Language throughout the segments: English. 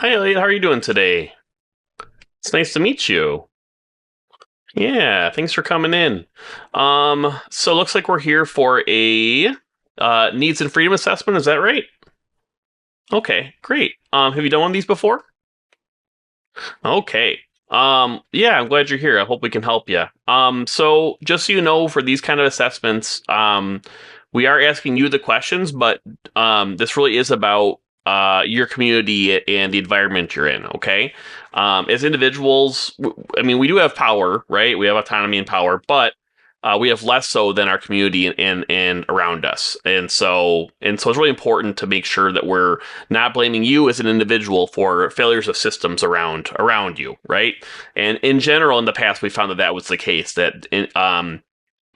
Hi, Elliot. How are you doing today? It's nice to meet you. Yeah, thanks for coming in. So it looks like we're here for a needs and freedom assessment. Is that right? Okay, great. Have you done one of these before? Okay. Yeah, I'm glad you're here. I hope we can help you. So just so you know, for these kind of assessments, we are asking you the questions, but this really is about your community and the environment you're in. Okay. As individuals, I mean, we do have power, right? We have autonomy and power, but we have less so than our community and around us. And so it's really important to make sure that we're not blaming you as an individual for failures of systems around you, right? And in general, in the past, we found that that was the case.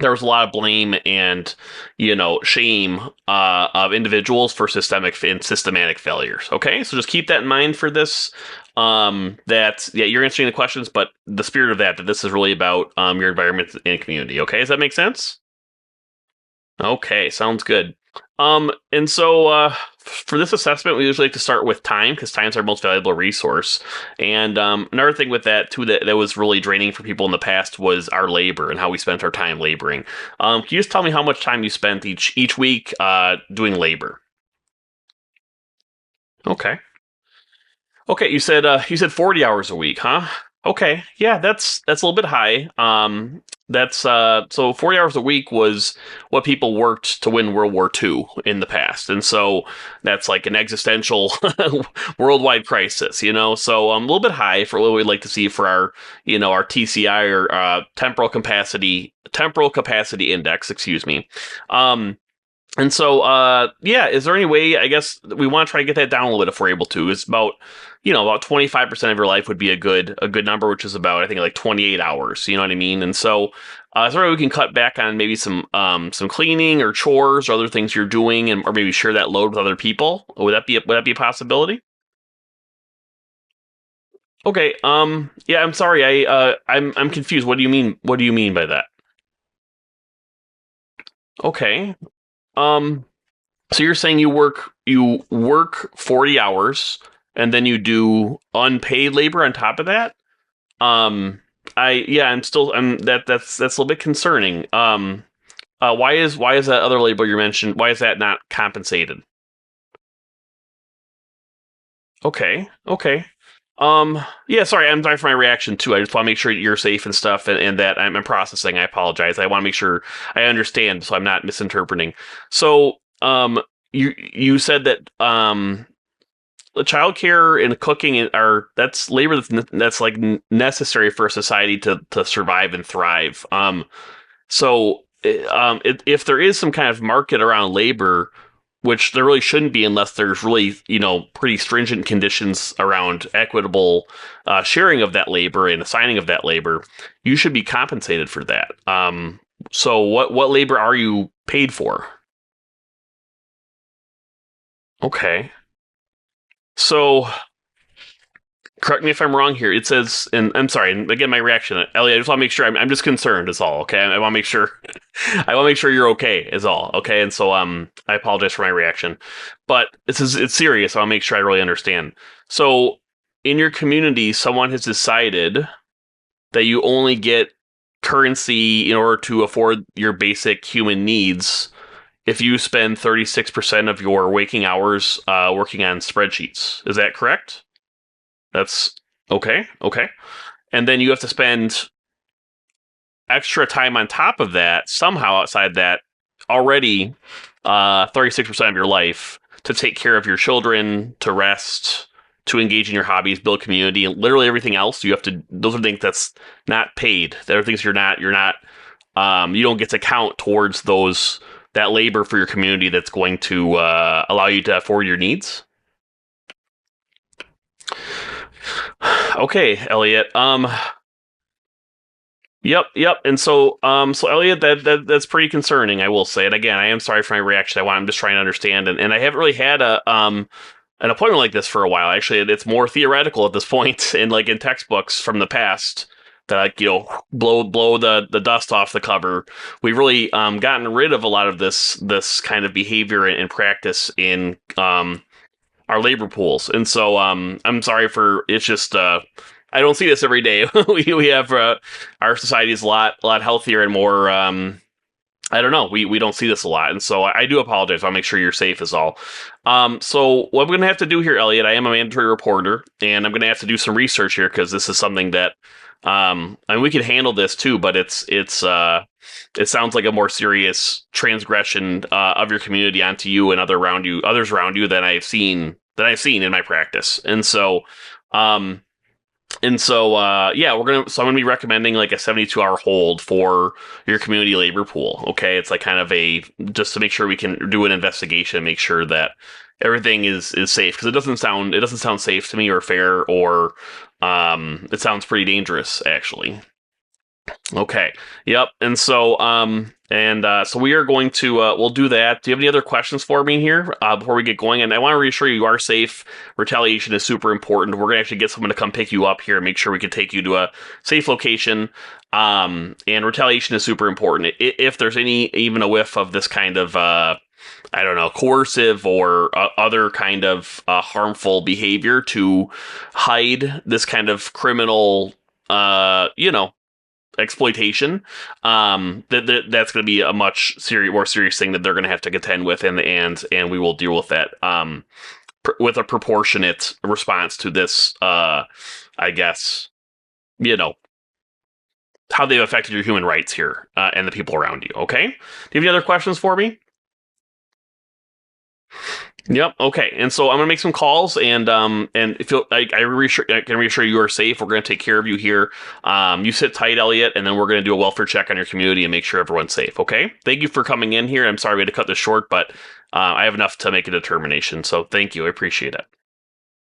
There was a lot of blame and shame of individuals for systemic and systematic failures. Okay, so just keep that in mind for this. That yeah, you're answering the questions, but the spirit of that this is really about your environment and community. Okay, does that make sense? Okay, sounds good. And so for this assessment, we usually like to start with time because time's our most valuable resource. And another thing with that too that was really draining for people in the past was our labor and how we spent our time laboring. Can you just tell me how much time you spent each week doing labor? Okay. Okay, you said 40 hours a week, huh? Okay. Yeah, that's a little bit high. That's so 40 hours a week was what people worked to win World War II in the past. And so that's like an existential worldwide crisis, you know? So a little bit high for what we'd like to see for our TCI or temporal capacity index, excuse me. Um and so, yeah, is there any way, I guess, we want to try to get that down a little bit if we're able to? It's about 25% of your life would be a good number, which is about, I think, like 28 hours. You know what I mean? And so, is there a way we can cut back on maybe some cleaning or chores or other things you're doing, or maybe share that load with other people? Would that be a possibility? Okay. Yeah, I'm sorry. I'm confused. What do you mean? What do you mean by that? Okay. Um. So you're saying you work 40 hours and then you do unpaid labor on top of that? Um I yeah, that's a little bit concerning. Why is that other labor you mentioned, why is that not compensated? Okay. Okay. Yeah, sorry, I'm sorry for my reaction too. I just want to make sure you're safe and stuff and that I'm processing. I apologize. I want to make sure I understand so I'm not misinterpreting. So, you said that the childcare and cooking are that's labor that's like necessary for a society to survive and thrive. So if there is some kind of market around labor, which there really shouldn't be unless there's really pretty stringent conditions around equitable sharing of that labor and assigning of that labor, you should be compensated for that. So what labor are you paid for? Okay. So correct me if I'm wrong here. It says, and I'm sorry, and again, my reaction, Elliot. I just want to make sure I'm just concerned. Is all. Okay, I want to make sure, I want to make sure you're okay. Is all. Okay, and so I apologize for my reaction, but it's serious. I want to make sure I really understand. So, in your community, someone has decided that you only get currency in order to afford your basic human needs if you spend 36% of your waking hours working on spreadsheets. Is that correct? That's okay. Okay. And then you have to spend extra time on top of that, somehow outside that, already 36% of your life to take care of your children, to rest, to engage in your hobbies, build community, and literally everything else. You have to, those are things that's not paid. There are things you don't get to count towards that labor for your community that's going to allow you to afford your needs. Okay, Elliot. Yep, yep. And so Elliot, that's pretty concerning. I will say it again. I am sorry for my reaction. I'm just trying to understand, and I haven't really had an appointment like this for a while. Actually, it's more theoretical at this point, and like in textbooks from the past that like blow the dust off the cover. We've really gotten rid of a lot of this kind of behavior and practice in our labor pools. And so I'm sorry for it's just I don't see this every day. we have our society is a lot healthier and more. I don't know. We don't see this a lot, and so I do apologize. I'll make sure you're safe is all. So what I'm going to have to do here, Elliot, I am a mandatory reporter, and I'm going to have to do some research here because this is something that I mean, we could handle this too, but it sounds like a more serious transgression of your community onto you and others around you than I've seen in my practice, and so. Yeah, I'm gonna be recommending like a 72-hour hold for your community labor pool. Okay, it's like kind of just to make sure we can do an investigation and make sure that everything is safe because it doesn't sound safe to me or fair or it sounds pretty dangerous actually. Okay. Yep. And so we are going to we'll do that. Do you have any other questions for me here before we get going? And I want to reassure you are safe. Retaliation is super important. We're gonna actually get someone to come pick you up here and make sure we can take you to a safe location. And retaliation is super important. If there's even a whiff of this kind of I don't know, coercive or other kind of harmful behavior to hide this kind of criminal, exploitation, that's going to be a much more serious thing that they're going to have to contend with, and we will deal with that with a proportionate response to this. I guess how they've affected your human rights here and the people around you. Okay, do you have any other questions for me? Yep. Okay. And so I'm gonna make some calls, and if I can reassure you are safe. We're gonna take care of you here. You sit tight, Elliot, and then we're gonna do a welfare check on your community and make sure everyone's safe. Okay. Thank you for coming in here. I'm sorry we had to cut this short, but I have enough to make a determination. So thank you. I appreciate it.